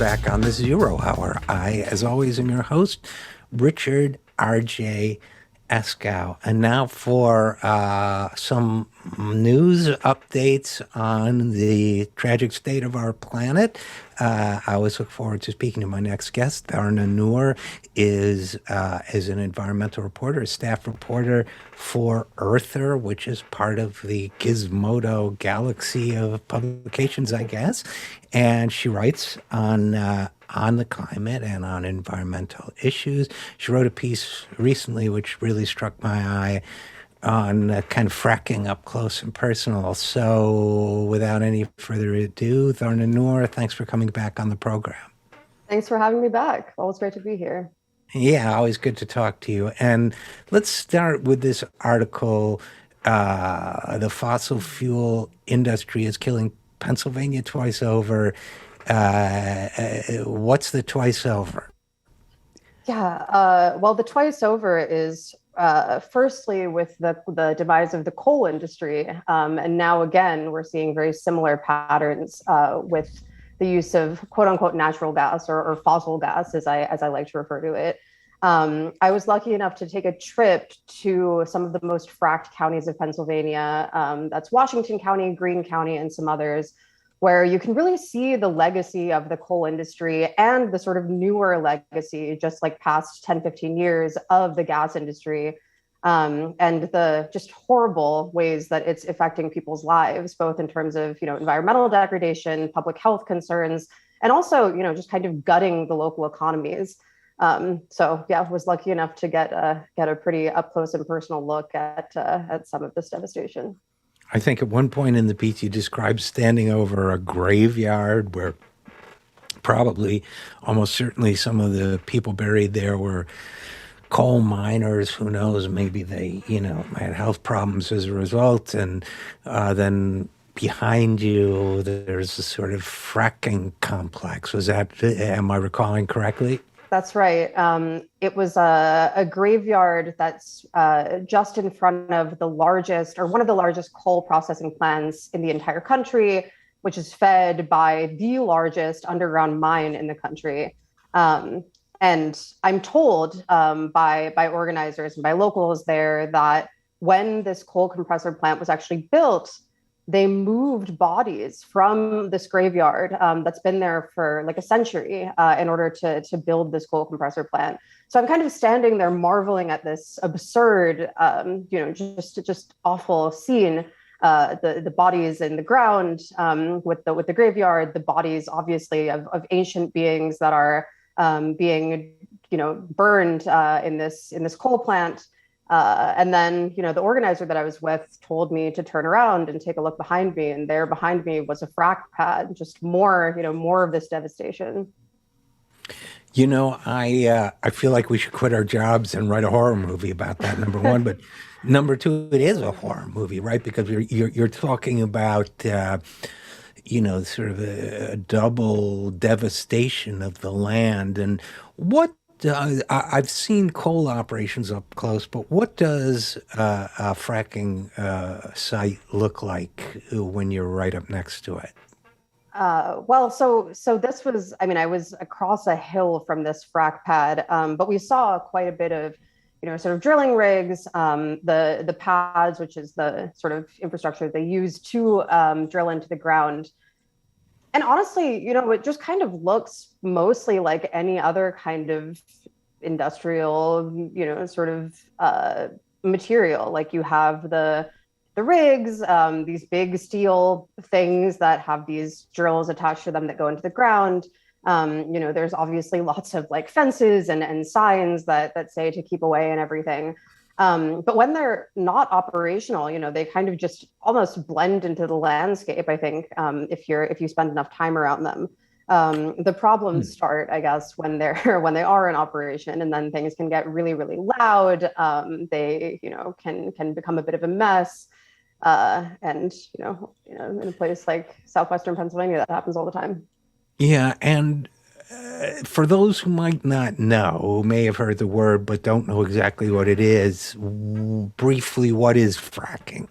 back on the Zero Hour. I, as always, am your host, Richard RJ Eskow. And now for some news updates on the tragic state of our planet. I always look forward to speaking to my next guest. Dharna Noor is an environmental reporter, a staff reporter for Earther, which is part of the Gizmodo galaxy of publications, I guess. And she writes on the climate and on environmental issues. She wrote a piece recently which really struck my eye on kind of fracking up close and personal. So without any further ado, Dharna Noor, thanks for coming back on the program. Thanks for having me back. Always great to be here. Yeah, always good to talk to you. And let's start with this article. The fossil fuel industry is killing Pennsylvania twice over. What's the twice over? Yeah, well, the twice over is firstly with the demise of the coal industry, and now again we're seeing very similar patterns with the use of quote unquote natural gas or fossil gas, as I like to refer to it. I was lucky enough to take a trip to some of the most fracked counties of Pennsylvania. That's Washington County, Greene County, and some others, where you can really see the legacy of the coal industry and the sort of newer legacy, just like past 10, 15 years of the gas industry, and the just horrible ways that it's affecting people's lives, both in terms of, environmental degradation, public health concerns, and also, just kind of gutting the local economies. So yeah, I was lucky enough to get a pretty up close and personal look at some of this devastation. I think at one point in the piece you described standing over a graveyard where probably, almost certainly, some of the people buried there were coal miners. Who knows? Maybe they, had health problems as a result. And then behind you, there's a sort of fracking complex. Am I recalling correctly? That's right. It was a graveyard that's just in front of the largest or one of the largest coal processing plants in the entire country, which is fed by the largest underground mine in the country. And I'm told by organizers and by locals there that when this coal compressor plant was actually built, they moved bodies from this graveyard that's been there for like a century in order to build this coal compressor plant. So I'm kind of standing there marveling at this absurd, just awful scene. The bodies in the ground with the graveyard, the bodies obviously of ancient beings that are being burned in this coal plant. And then, the organizer that I was with told me to turn around and take a look behind me. And there behind me was a frack pad, just more of this devastation. I feel like we should quit our jobs and write a horror movie about that, number one. But number two, it is a horror movie, right? Because you're talking about, sort of a double devastation of the land. And what I've seen coal operations up close, but what does a fracking site look like when you're right up next to it? Well, so this was, I was across a hill from this frack pad, but we saw quite a bit of, sort of drilling rigs, the pads, which is the sort of infrastructure they use to drill into the ground. And honestly, it just kind of looks mostly like any other kind of industrial, sort of material. Like you have the rigs, these big steel things that have these drills attached to them that go into the ground. There's obviously lots of like fences and signs that say to keep away and everything. But when they're not operational, they kind of just almost blend into the landscape, I think, if you spend enough time around them. The problems start, I guess, when they are in operation, and then things can get really, really loud. They, can become a bit of a mess. And in a place like southwestern Pennsylvania, that happens all the time. Yeah, and for those who might not know, who may have heard the word but don't know exactly what it is, briefly, what is fracking?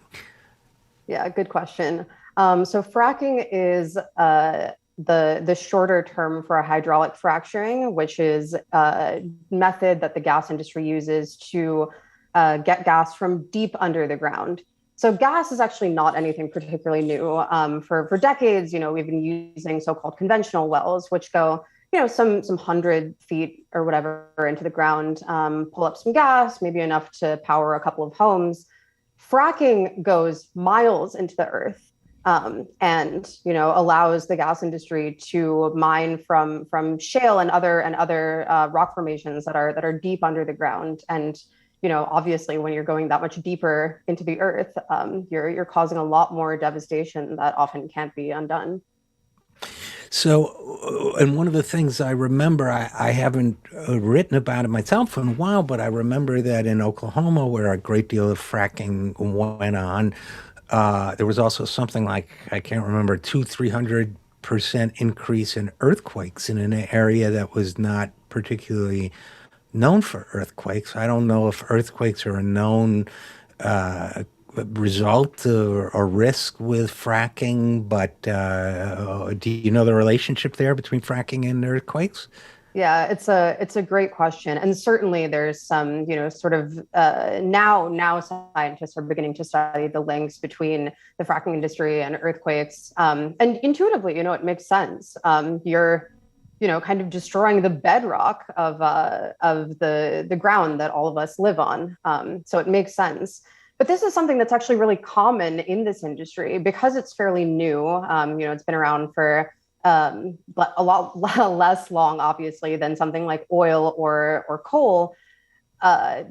Yeah, good question. So fracking is the shorter term for a hydraulic fracturing, which is a method that the gas industry uses to get gas from deep under the ground. So gas is actually not anything particularly new. For decades, we've been using so-called conventional wells, which go, some 100 feet or whatever into the ground, pull up some gas, maybe enough to power a couple of homes. Fracking goes miles into the earth, and allows the gas industry to mine from shale and other rock formations that are deep under the ground. And obviously, when you're going that much deeper into the earth, you're causing a lot more devastation that often can't be undone. So, and one of the things I remember, I haven't written about it myself in a while, but I remember that in Oklahoma, where a great deal of fracking went on, there was also something like, I can't remember, 300% increase in earthquakes in an area that was not particularly known for earthquakes. I don't know if earthquakes are a known uh, result or risk with fracking, but do you know the relationship there between fracking and earthquakes? Yeah, it's a great question, and certainly there's some sort of now scientists are beginning to study the links between the fracking industry and earthquakes, and intuitively, it makes sense. You're kind of destroying the bedrock of the ground that all of us live on, so it makes sense. But this is something that's actually really common in this industry because it's fairly new. It's been around for but a lot less long, obviously, than something like oil or coal.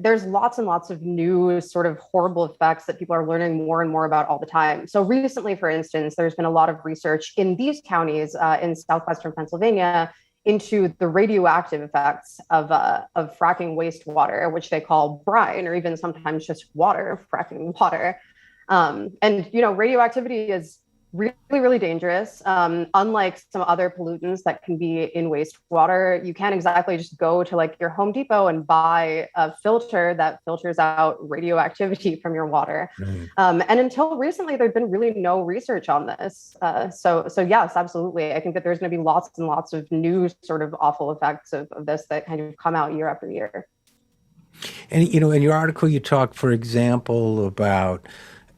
There's lots and lots of new sort of horrible effects that people are learning more and more about all the time. So recently, for instance, there's been a lot of research in these counties in southwestern Pennsylvania into the radioactive effects of fracking wastewater, which they call brine, or even sometimes just water, fracking water. And radioactivity is really, really dangerous. Unlike some other pollutants that can be in wastewater, you can't exactly just go to like your Home Depot and buy a filter that filters out radioactivity from your water. Right. And until recently, there'd been really no research on this. So yes, absolutely. I think that there's going to be lots and lots of new sort of awful effects of this that kind of come out year after year. And in your article, you talk, for example, about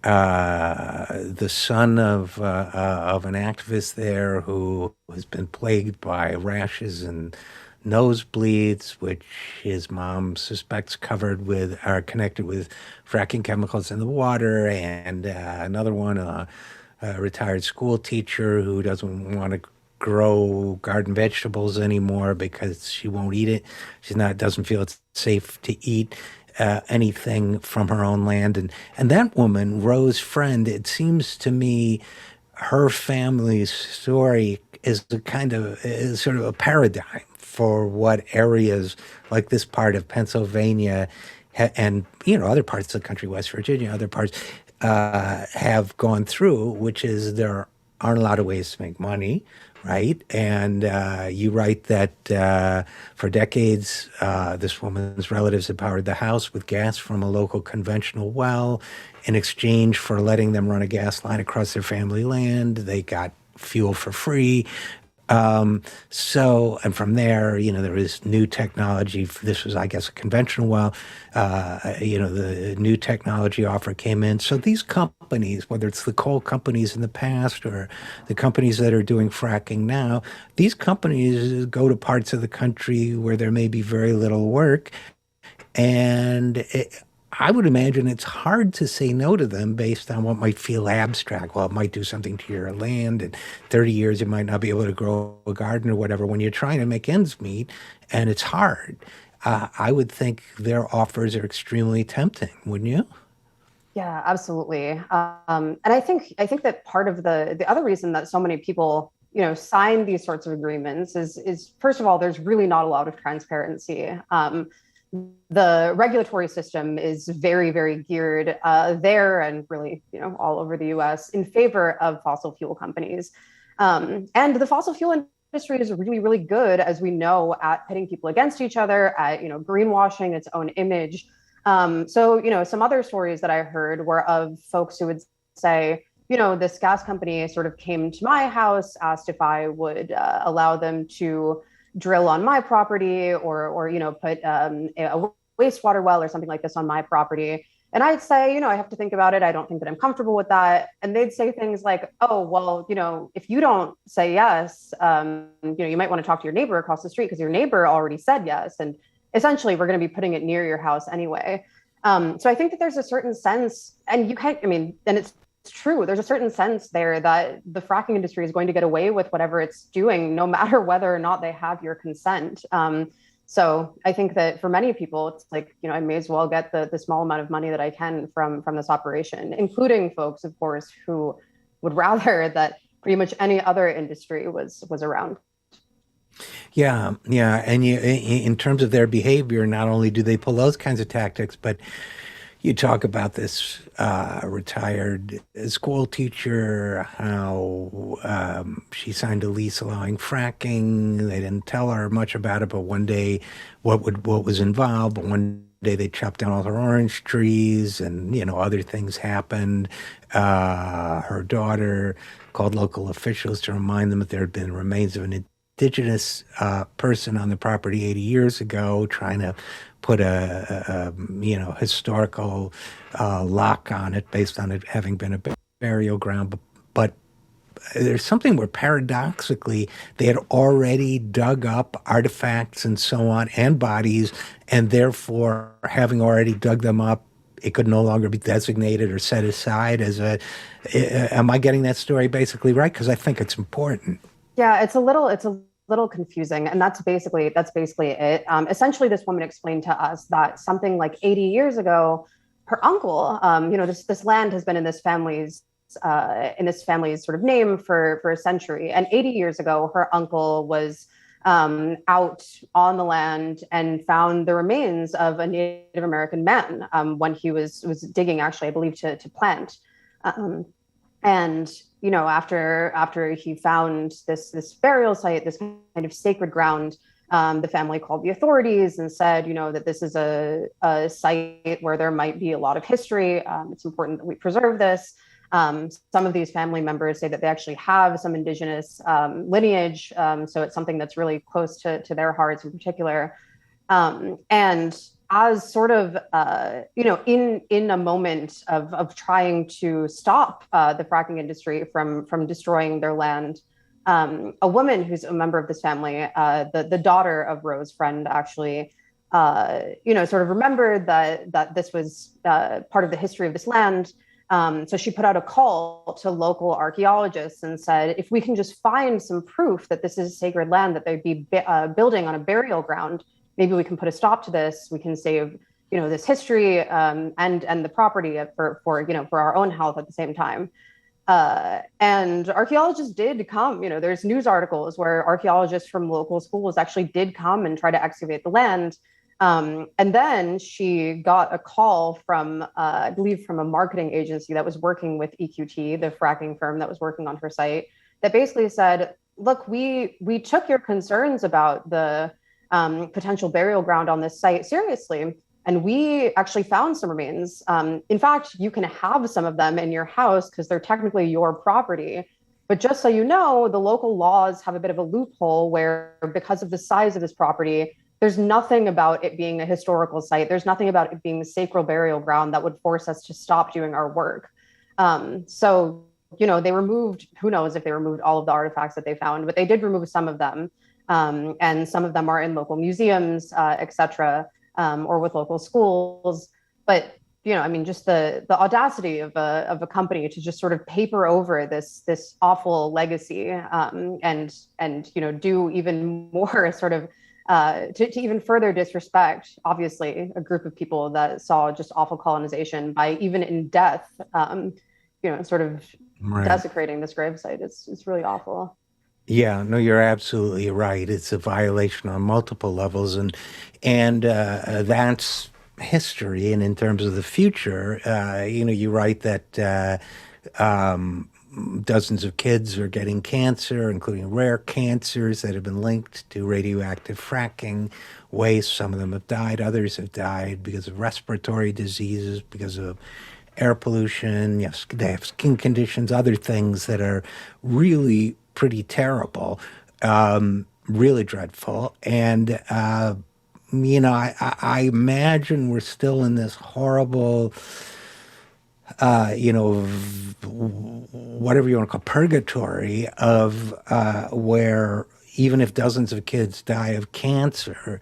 the son of an activist there who has been plagued by rashes and nosebleeds, which his mom suspects covered with are connected with fracking chemicals in the water, and another one, a retired school teacher who doesn't want to grow garden vegetables anymore because she won't eat it. She's not doesn't feel it's safe to eat anything from her own land. And that woman, Rose Friend, it seems to me her family's story is the kind of is sort of a paradigm for what areas like this part of Pennsylvania and other parts of the country, West Virginia, other parts have gone through, which is there aren't a lot of ways to make money, right? And you write that for decades, this woman's relatives had powered the house with gas from a local conventional well. In exchange for letting them run a gas line across their family land, they got fuel for free. So, and from there, there was new technology. This was, I guess, a conventional well. The new technology offer came in. So these companies, whether it's the coal companies in the past or the companies that are doing fracking now, these companies go to parts of the country where there may be very little work. And I would imagine it's hard to say no to them based on what might feel abstract. Well, it might do something to your land. In 30 years, you might not be able to grow a garden or whatever when you're trying to make ends meet, and it's hard. I would think their offers are extremely tempting, wouldn't you? Yeah, absolutely. And I think that part of the other reason that so many people sign these sorts of agreements is first of all, there's really not a lot of transparency. The regulatory system is very, very geared there and really, all over the US in favor of fossil fuel companies. And the fossil fuel industry is really, really good, as we know, at pitting people against each other, at, greenwashing its own image. So, some other stories that I heard were of folks who would say, this gas company sort of came to my house, asked if I would allow them to drill on my property, or put a wastewater well or something like this on my property. And I'd say, I have to think about it. I don't think that I'm comfortable with that. And they'd say things like, oh, well, if you don't say yes, you might want to talk to your neighbor across the street because your neighbor already said yes. And essentially, we're going to be putting it near your house anyway. So I think that there's a certain sense, and you can't, and it's true. There's a certain sense there that the fracking industry is going to get away with whatever it's doing, no matter whether or not they have your consent. So I think that for many people, it's like, I may as well get the small amount of money that I can from this operation, including folks, of course, who would rather that pretty much any other industry was around. Yeah, yeah, and in terms of their behavior, not only do they pull those kinds of tactics, but you talk about this retired school teacher, how she signed a lease allowing fracking. They didn't tell her much about it, but one day, what was involved. But one day they chopped down all her orange trees, and other things happened. Her daughter called local officials to remind them that there had been remains of an indigenous person on the property 80 years ago, trying to put a historical lock on it based on it having been a burial ground. But there's something where paradoxically they had already dug up artifacts and so on and bodies, and therefore having already dug them up, it could no longer be designated or set aside as a. Am I getting that story basically right? Because I think it's important. Yeah, it's a little confusing, and that's basically it. Essentially, this woman explained to us that something like 80 years ago, her uncle, this land has been in this family's sort of name for a century, and 80 years ago, her uncle was out on the land and found the remains of a Native American man when he was digging, actually, I believe, to plant. Um, and after he found this burial site, this kind of sacred ground, the family called the authorities and said, that this is a site where there might be a lot of history. It's important that we preserve this. Some of these family members say that they actually have some indigenous lineage, so it's something that's really close to their hearts in particular. And as sort of in a moment of trying to stop the fracking industry from destroying their land, a woman who's a member of this family, the daughter of Rose's friend, actually, sort of remembered that this was part of the history of this land. So she put out a call to local archaeologists and said, if we can just find some proof that this is sacred land, that they'd be building on a burial ground, maybe we can put a stop to this. We can save, this history and the property for our own health at the same time. And archaeologists did come. There's news articles where archaeologists from local schools actually did come and try to excavate the land. And then she got a call from, I believe, from a marketing agency that was working with EQT, the fracking firm that was working on her site, that basically said, look, we took your concerns about the potential burial ground on this site seriously. And we actually found some remains. In fact, you can have some of them in your house because they're technically your property. But just so you know, the local laws have a bit of a loophole where, because of the size of this property, there's nothing about it being a historical site. There's nothing about it being a sacred burial ground that would force us to stop doing our work. So, they removed, who knows if they removed all of the artifacts that they found, but they did remove some of them. And some of them are in local museums, et cetera, or with local schools. But, just the audacity of a company to just sort of paper over this awful legacy, and do even more sort of to even further disrespect, obviously, a group of people that saw just awful colonization by, even in death, sort of Right. desecrating this gravesite. It's really awful. Yeah, no, you're absolutely right. It's a violation on multiple levels, and that's history. And in terms of the future, you write that dozens of kids are getting cancer, including rare cancers that have been linked to radioactive fracking waste. Some of them have died, others have died because of respiratory diseases, because of air pollution. Yes, they have skin conditions, other things that are really pretty terrible, really dreadful. And I imagine we're still in this horrible, whatever you want to call purgatory of where even if dozens of kids die of cancer,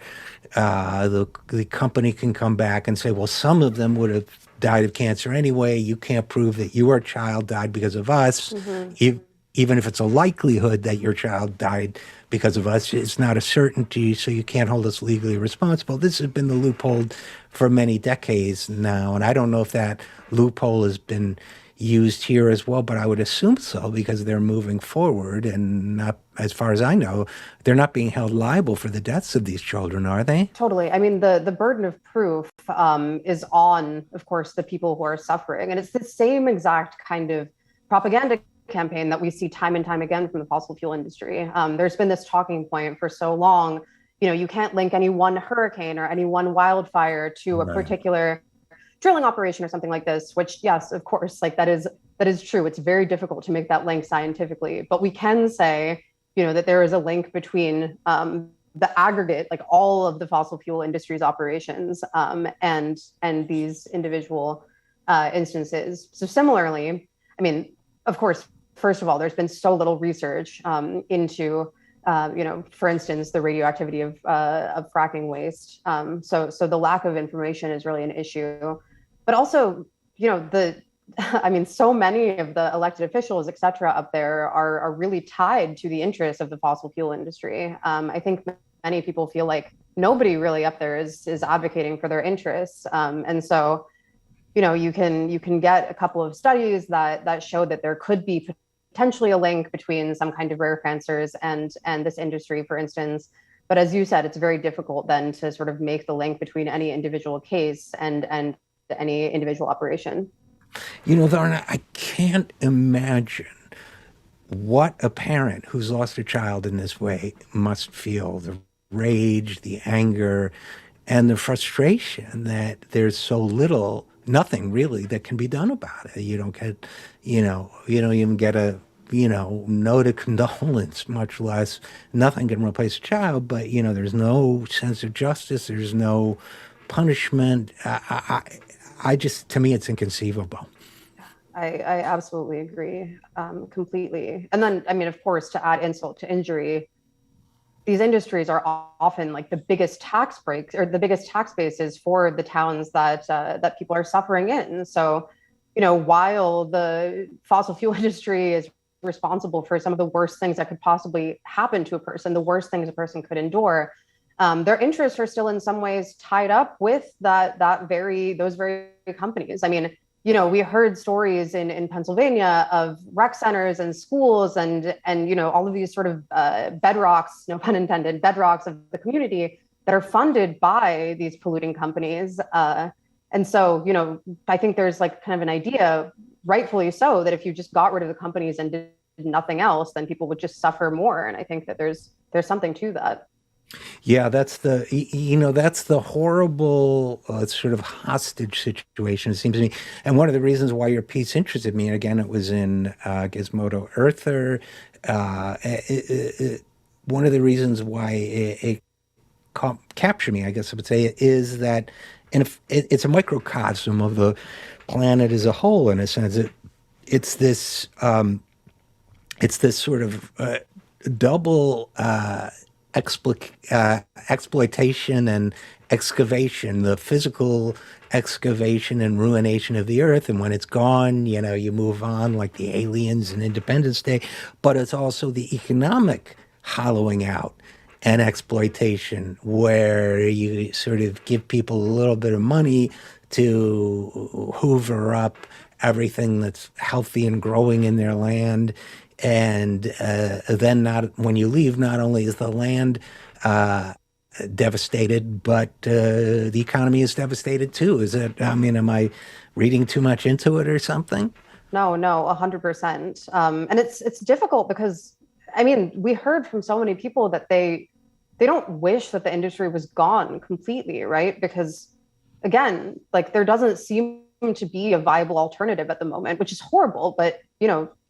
the company can come back and say, well, some of them would have died of cancer anyway. You can't prove that your child died because of us. Mm-hmm. Even if it's a likelihood that your child died because of us, it's not a certainty, so you can't hold us legally responsible. This has been the loophole for many decades now, and I don't know if that loophole has been used here as well, but I would assume so because they're moving forward and not, as far as I know, they're not being held liable for the deaths of these children, are they? Totally. I mean, the burden of proof is on, of course, the people who are suffering, and it's the same exact kind of propaganda campaign that we see time and time again from the fossil fuel industry. There's been this talking point for so long, you can't link any one hurricane or any one wildfire to a Right. particular drilling operation or something like this, which, yes, of course, like that is true. It's very difficult to make that link scientifically, but we can say, that there is a link between the aggregate, like all of the fossil fuel industry's operations, and these individual instances. So similarly, I mean, of course, first of all, there's been so little research into, for instance, the radioactivity of fracking waste. So the lack of information is really an issue. But also, I mean, so many of the elected officials, et cetera, up there are really tied to the interests of the fossil fuel industry. I think many people feel like nobody really up there is advocating for their interests. And so, you can get a couple of studies that show that there could be potentially a link between some kind of rare cancers and this industry, for instance. But as you said, it's very difficult then to sort of make the link between any individual case and any individual operation. Dharna, I can't imagine what a parent who's lost a child in this way must feel, the rage, the anger, and the frustration that there's so little, nothing really that can be done about it. You don't get, you don't even get a, note of condolence, much less nothing can replace a child. But, there's no sense of justice. There's no punishment. I just, to me, it's inconceivable. I absolutely agree, completely. And then, I mean, of course, to add insult to injury, these industries are often like the biggest tax breaks or the biggest tax bases for the towns that people are suffering in. So, while the fossil fuel industry is responsible for some of the worst things that could possibly happen to a person, the worst things a person could endure, their interests are still in some ways tied up with those very companies. I mean, we heard stories in Pennsylvania of rec centers and schools and all of these sort of bedrocks, no pun intended, bedrocks of the community that are funded by these polluting companies. And so, I think there's like kind of an idea, rightfully so, that if you just got rid of the companies and did nothing else, then people would just suffer more. And I think that there's something to that. Yeah, that's the horrible sort of hostage situation, it seems to me. And one of the reasons why your piece interested me, and again, it was in Gizmodo Earther, one of the reasons why it captured me, I guess I would say, is that, and if it's a microcosm of the planet as a whole, in a sense. It's this, it's this sort of double exploitation and excavation, the physical excavation and ruination of the earth. And when it's gone, you move on like the aliens in Independence Day. But it's also the economic hollowing out and exploitation where you sort of give people a little bit of money to hoover up everything that's healthy and growing in their land. And then, not when you leave, not only is the land devastated, but the economy is devastated too. Is it? I mean, am I reading too much into it or something? No, 100%. And it's difficult because, I mean, we heard from so many people that they don't wish that the industry was gone completely, right? Because again, like there doesn't seem to be a viable alternative at the moment, which is horrible. But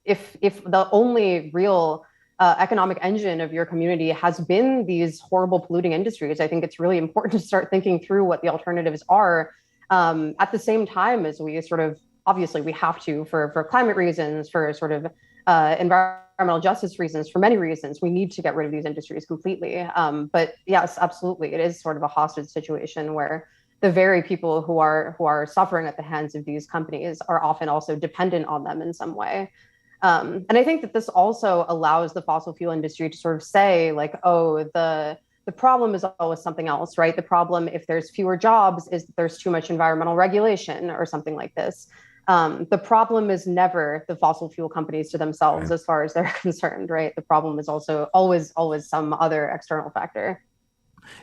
if the only real economic engine of your community has been these horrible polluting industries, I think it's really important to start thinking through what the alternatives are. At the same time as we sort of, obviously we have to, for climate reasons, for sort of environmental justice reasons, for many reasons, we need to get rid of these industries completely. But yes, absolutely, it is sort of a hostage situation where the very people who are suffering at the hands of these companies are often also dependent on them in some way. And I think that this also allows the fossil fuel industry to sort of say, like, oh, the problem is always something else, right? The problem, if there's fewer jobs, is that there's too much environmental regulation or something like this. The problem is never the fossil fuel companies to themselves, as far as they're concerned, right? The problem is also always some other external factor.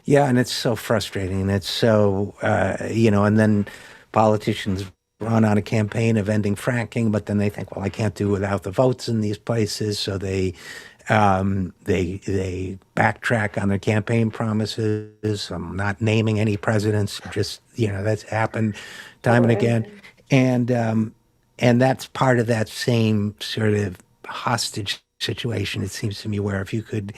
Yeah, and it's so frustrating. It's so, and then politicians run on a campaign of ending fracking, but then they think, well, I can't do without the votes in these places, so they backtrack on their campaign promises. I'm not naming any presidents, just that's happened time and Totally. again, and that's part of that same sort of hostage situation. It seems to me where if you could,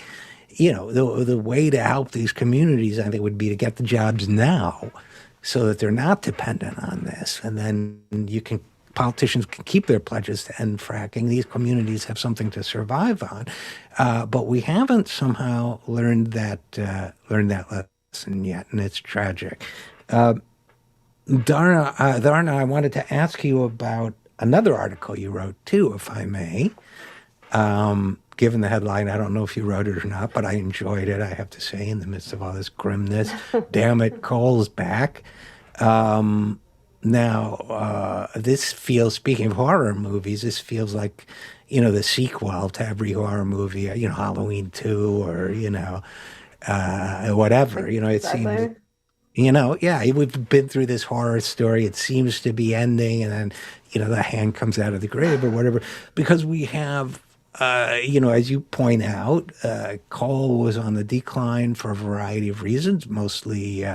the way to help these communities, I think, would be to get the jobs now, so that they're not dependent on this, and then politicians can keep their pledges to end fracking. These communities have something to survive on, but we haven't somehow learned that lesson yet, and it's tragic. Dharna, I wanted to ask you about another article you wrote too, if I may. Given the headline, I don't know if you wrote it or not, but I enjoyed it, I have to say, in the midst of all this grimness. Damn it, Cole's back. Now, this feels, speaking of horror movies, this feels like, the sequel to every horror movie, Halloween 2 or, whatever. It seems, Exactly. yeah, we've been through this horror story. It seems to be ending, and then, the hand comes out of the grave or whatever, because we have, as you point out, coal was on the decline for a variety of reasons, mostly,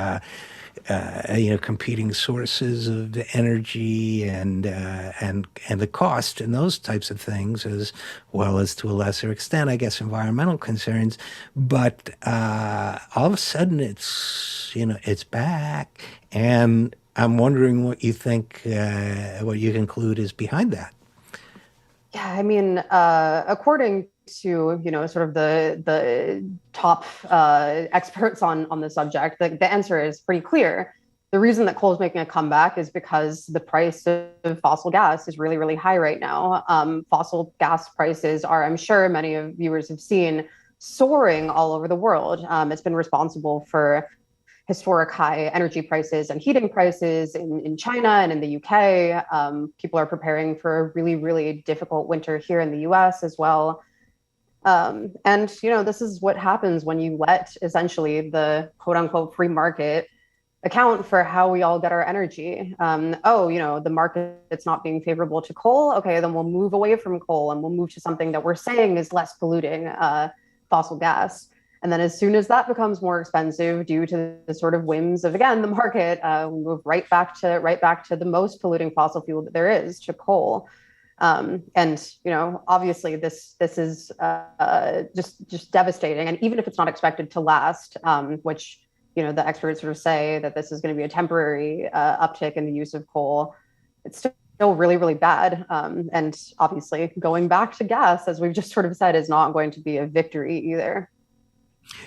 competing sources of the energy and the cost and those types of things, as well as, to a lesser extent, I guess, environmental concerns. But all of a sudden, it's back, and I'm wondering what you think, what you conclude is behind that. Yeah, I mean, according to sort of the top experts on the subject, the answer is pretty clear. The reason that coal is making a comeback is because the price of fossil gas is really, really high right now. Fossil gas prices are, I'm sure many of viewers have seen, soaring all over the world. It's been responsible for historic high energy prices and heating prices in China and in the UK. People are preparing for a really, really difficult winter here in the US as well. And this is what happens when you let essentially the quote unquote free market account for how we all get our energy. The market's not being favorable to coal. Okay, then we'll move away from coal and we'll move to something that we're saying is less polluting, fossil gas. And then as soon as that becomes more expensive due to the sort of whims of, again, the market, we move right back to the most polluting fossil fuel that there is, to coal. And obviously this is just devastating. And even if it's not expected to last, which the experts sort of say that this is going to be a temporary uptick in the use of coal, it's still really, really bad. And obviously going back to gas, as we've just sort of said, is not going to be a victory either.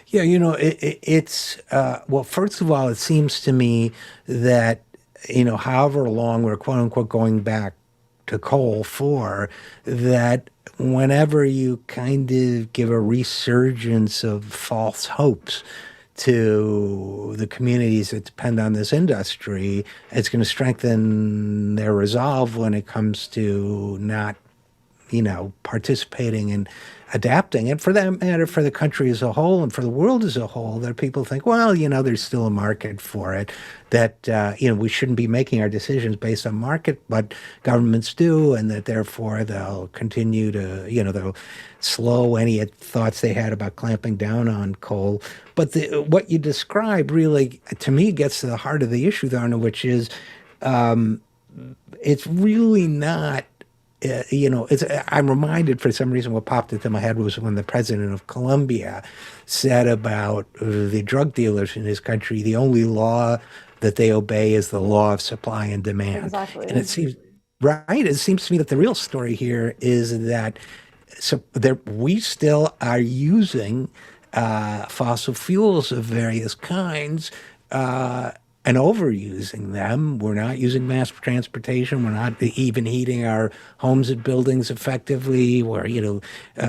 Yeah, it's well. First of all, it seems to me that however long we're quote unquote going back to coal for, that whenever you kind of give a resurgence of false hopes to the communities that depend on this industry, it's going to strengthen their resolve when it comes to not participating and adapting. And for that matter, for the country as a whole and for the world as a whole, that people think, well, there's still a market for it, that, we shouldn't be making our decisions based on market, but governments do, and that therefore they'll continue to, they'll slow any thoughts they had about clamping down on coal. But what you describe really, to me, gets to the heart of the issue, Dharna, which is, it's really not. I'm reminded for some reason what popped into my head was when the president of Colombia said about the drug dealers in his country, the only law that they obey is the law of supply and demand. And Exactly. it seems, right? It seems to me that the real story here is that we still are using fossil fuels of various kinds and overusing them. We're not using mass transportation. We're not even heating our homes and buildings effectively. Where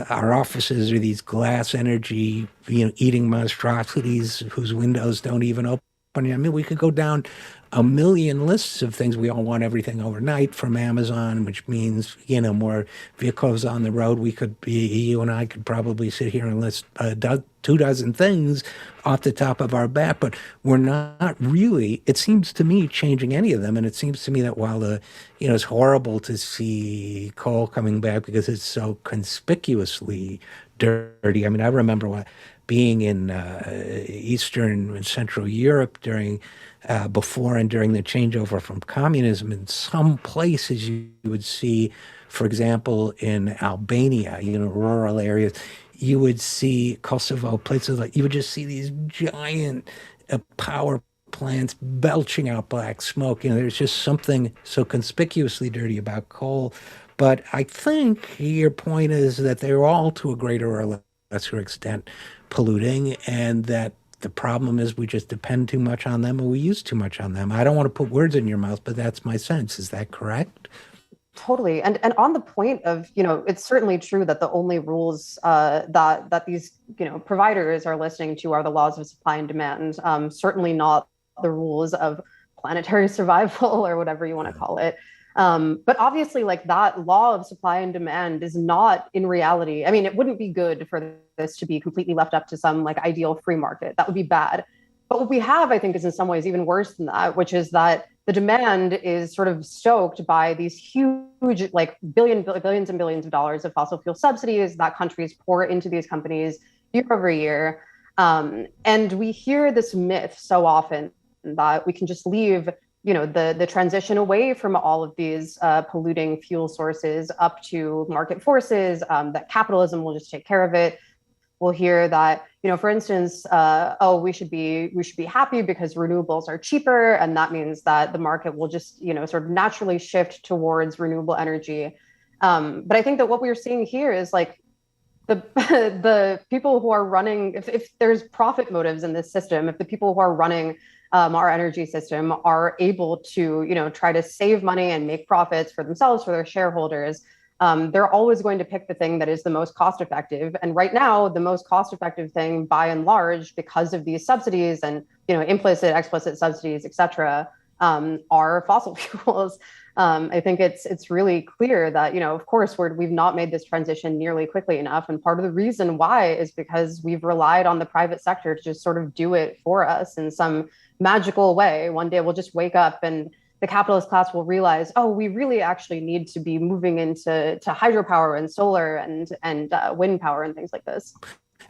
our offices are these glass energy, eating monstrosities whose windows don't even open. I mean, we could go down a million lists of things. We all want everything overnight from Amazon, which means, more vehicles on the road. You and I could probably sit here and list 2 dozen things off the top of our bat, but we're not really, it seems to me, changing any of them. And it seems to me that while it's horrible to see coal coming back because it's so conspicuously dirty. I mean, I remember being in Eastern and Central Europe during before and during the changeover from communism. In some places, you would see, for example, in Albania, rural areas, you would see Kosovo, places like you would just see these giant power plants belching out black smoke. There's just something so conspicuously dirty about coal. But I think your point is that they're all to a greater or lesser extent polluting, and that the problem is we just depend too much on them and we use too much on them. I don't want to put words in your mouth, but that's my sense. Is that correct? Totally. And on the point of, it's certainly true that the only rules that these, providers are listening to are the laws of supply and demand, certainly not the rules of planetary survival or whatever you want to call it. But obviously, like that law of supply and demand is not in reality. I mean, it wouldn't be good for this to be completely left up to some like ideal free market. That would be bad. But what we have, I think, is in some ways even worse than that, which is that the demand is sort of stoked by these huge, like billions and billions of dollars of fossil fuel subsidies that countries pour into these companies year over year. And we hear this myth so often that we can just leave, the transition away from all of these polluting fuel sources up to market forces, that capitalism will just take care of it. We'll hear that, for instance, we should be happy because renewables are cheaper, and that means that the market will just, sort of naturally shift towards renewable energy. But I think that what we're seeing here is like the the people who are running, if there's profit motives in this system, if the people who are running our energy system are able to, try to save money and make profits for themselves, for their shareholders, they're always going to pick the thing that is the most cost effective. And right now, the most cost effective thing, by and large, because of these subsidies and implicit, explicit subsidies, et cetera, are fossil fuels. I think it's really clear that of course we've not made this transition nearly quickly enough, and part of the reason why is because we've relied on the private sector to just sort of do it for us in some magical way. One day we'll just wake up and the capitalist class will realize, oh, we really actually need to be moving into hydropower and solar and wind power and things like this.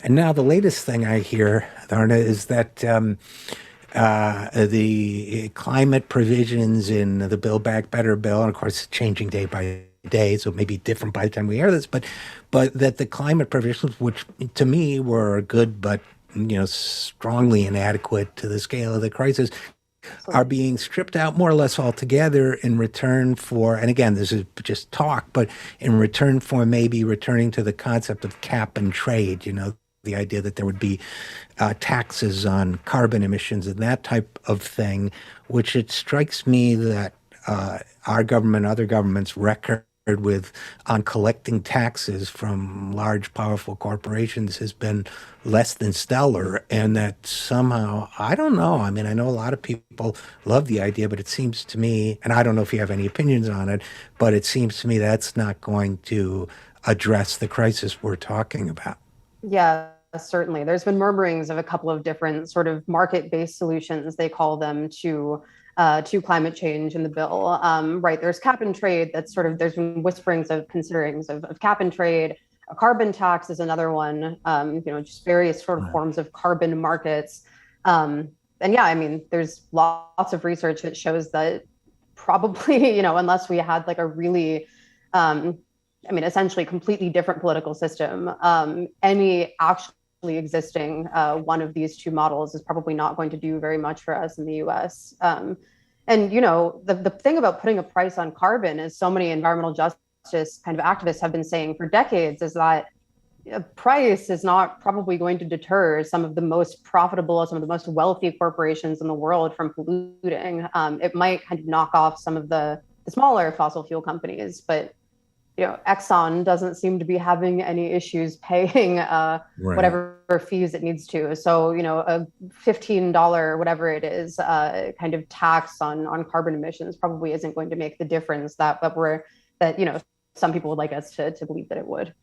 And now the latest thing I hear, Dharna, is that the climate provisions in the Build Back Better bill, and of course, changing day by day, so it may be different by the time we hear this, but that the climate provisions, which to me were good, but strongly inadequate to the scale of the crisis, are being stripped out more or less altogether in return for, and again, this is just talk, but in return for maybe returning to the concept of cap and trade, the idea that there would be taxes on carbon emissions and that type of thing, which it strikes me that our government, other governments record with on collecting taxes from large, powerful corporations has been less than stellar. And that somehow, I don't know. I mean, I know a lot of people love the idea, but it seems to me, and I don't know if you have any opinions on it, but it seems to me that's not going to address the crisis we're talking about. Yeah, certainly. There's been murmurings of a couple of different sort of market-based solutions, they call them, to climate change in the bill. Right, there's cap and trade. That's sort of, there's been whisperings of considerings of cap and trade. A carbon tax is another one. Just various sort of forms of carbon markets. And yeah, I mean, there's lots of research that shows that probably, unless we had like a really, essentially completely different political system, any actually existing one of these two models is probably not going to do very much for us in the US. And the thing about putting a price on carbon, is so many environmental justice kind of activists have been saying for decades, is that a price is not probably going to deter some of the most profitable, some of the most wealthy corporations in the world from polluting. It might kind of knock off some of the smaller fossil fuel companies, but Exxon doesn't seem to be having any issues paying Right. whatever fees it needs to. So, a $15, whatever it is, kind of tax on carbon emissions probably isn't going to make the difference that some people would like us to believe that it would.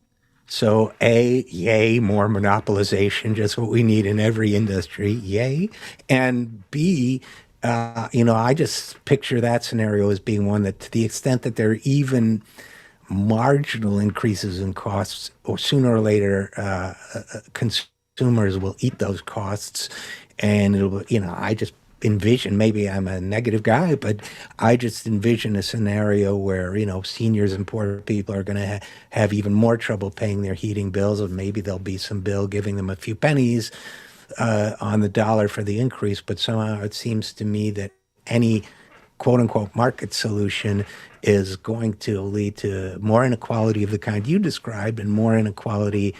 So, A, yay, more monopolization, just what we need in every industry, yay. And B, I just picture that scenario as being one that, to the extent that there are even marginal increases in costs, or sooner or later, consumers will eat those costs. And I just envision, maybe I'm a negative guy, but I just envision a scenario where, seniors and poor people are going to have even more trouble paying their heating bills, and maybe there'll be some bill giving them a few pennies on the dollar for the increase. But somehow it seems to me that any quote unquote market solution is going to lead to more inequality of the kind you described, and more inequality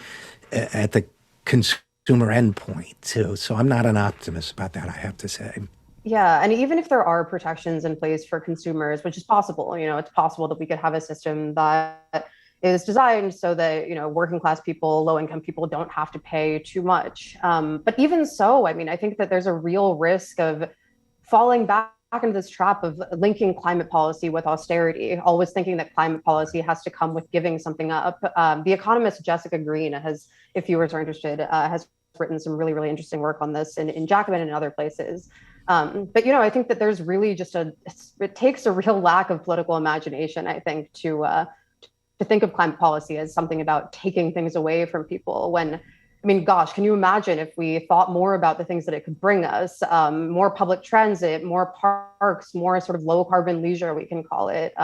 at the consumer endpoint too. So I'm not an optimist about that, I have to say. Yeah, and even if there are protections in place for consumers, which is possible, it's possible that we could have a system that is designed so that working class people, low income people don't have to pay too much. But even so, I think that there's a real risk of falling back into this trap of linking climate policy with austerity, always thinking that climate policy has to come with giving something up. The economist Jessica Green has, if viewers are interested, has written some really, really interesting work on this in Jacobin and other places. But I think that there's really just it takes a real lack of political imagination, I think, to think of climate policy as something about taking things away from people. When, gosh, can you imagine if we thought more about the things that it could bring us? More public transit, more parks, more sort of low carbon leisure, we can call it.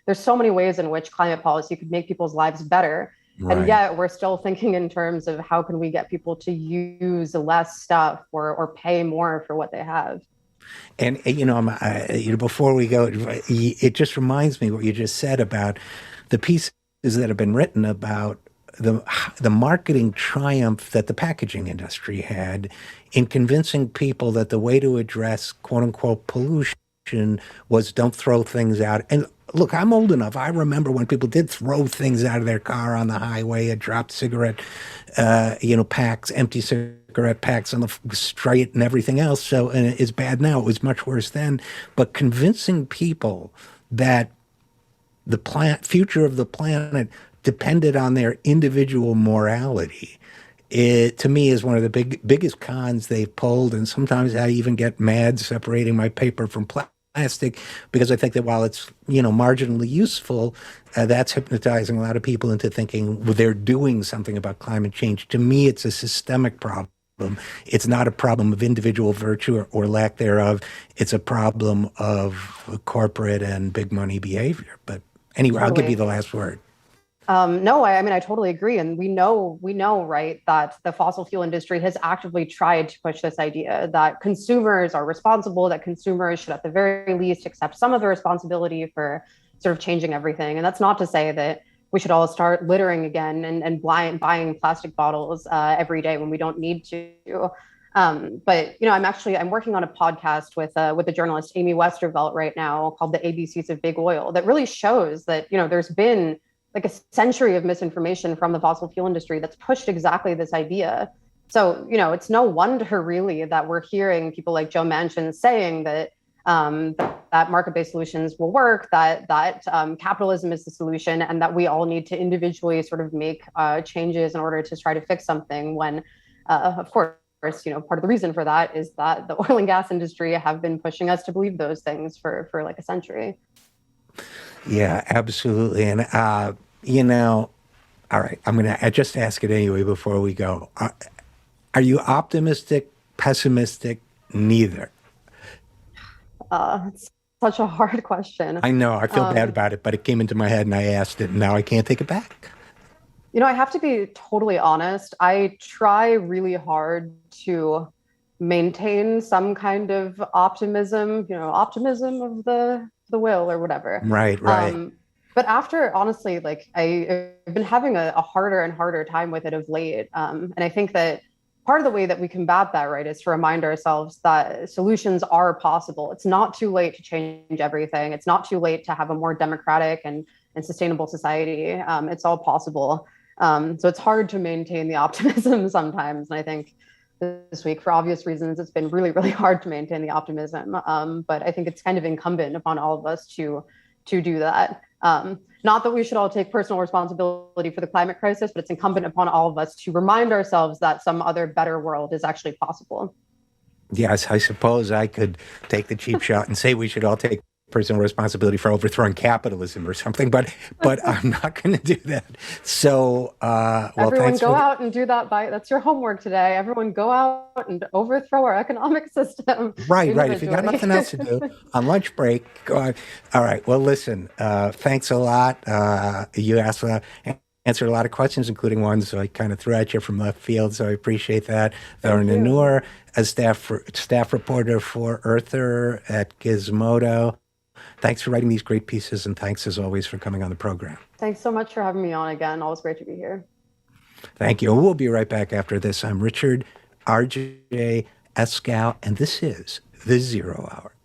There's so many ways in which climate policy could make people's lives better. And Right. yet we're still thinking in terms of how can we get people to use less stuff, or pay more for what they have. And before we go, it just reminds me what you just said about the pieces that have been written about the marketing triumph that the packaging industry had in convincing people that the way to address quote unquote pollution was don't throw things out. And look, I'm old enough. I remember when people did throw things out of their car on the highway, and dropped cigarette, packs, empty cigarette packs on the street and everything else. So, and it's bad now. It was much worse then. But convincing people that the future of the planet depended on their individual morality, it to me is one of the biggest cons they've pulled. And sometimes I even get mad separating my paper from plastic, because I think that while it's marginally useful, that's hypnotizing a lot of people into thinking they're doing something about climate change. To me, it's a systemic problem. It's not a problem of individual virtue, or lack thereof. It's a problem of corporate and big money behavior. But anyway, I'll give you Totally. the last word. No, I totally agree. And we know, right, that the fossil fuel industry has actively tried to push this idea that consumers are responsible, that consumers should at the very least accept some of the responsibility for sort of changing everything. And that's not to say that we should all start littering again and buying plastic bottles every day when we don't need to. But I'm working on a podcast with the journalist Amy Westervelt right now called "The ABCs of Big Oil" that really shows that there's been like a century of misinformation from the fossil fuel industry that's pushed exactly this idea. So, it's no wonder really that we're hearing people like Joe Manchin saying that market-based solutions will work, that capitalism is the solution, and that we all need to individually sort of make changes in order to try to fix something. When, of course, part of the reason for that is that the oil and gas industry have been pushing us to believe those things for like a century. Yeah, absolutely. And all right, I'm going to just ask it anyway before we go. Are you optimistic, pessimistic, neither? Uh, such a hard question. I know, I feel bad Um, about it, but it came into my head and I asked it, and now I can't take it back. I have to be totally honest. I try really hard to maintain some kind of optimism, optimism of the will or whatever. Right, right. Um, but after honestly, like I've been having a harder and harder time with it of late. And I think that part of the way that we combat that, right, is to remind ourselves that solutions are possible. It's not too late to change everything. It's not too late to have a more democratic and sustainable society. It's all possible. So it's hard to maintain the optimism sometimes. And I think this week, for obvious reasons, it's been really, really hard to maintain the optimism. But I think it's kind of incumbent upon all of us to do that. Not that we should all take personal responsibility for the climate crisis, but it's incumbent upon all of us to remind ourselves that some other better world is actually possible. Yes, I suppose I could take the cheap shot and say we should all take personal responsibility for overthrowing capitalism or something, but I'm not going to do that. So, well, Everyone thanks go for out and do that. That's your homework today. Everyone go out and overthrow our economic system right, right. If you got individually. nothing else to do on lunch break, go on. All right. Well, listen. Thanks a lot. You asked answered a lot of questions, including ones I kind of threw at you from left field. So I appreciate that. Thank Dharna you. Noor, a staff reporter for Earther at Gizmodo. Thanks for writing these great pieces, and thanks as always for coming on the program. Thanks so much for having me on again. Always great to be here. Thank you. We'll be right back after this. I'm Richard RJ Eskow, and this is The Zero Hour.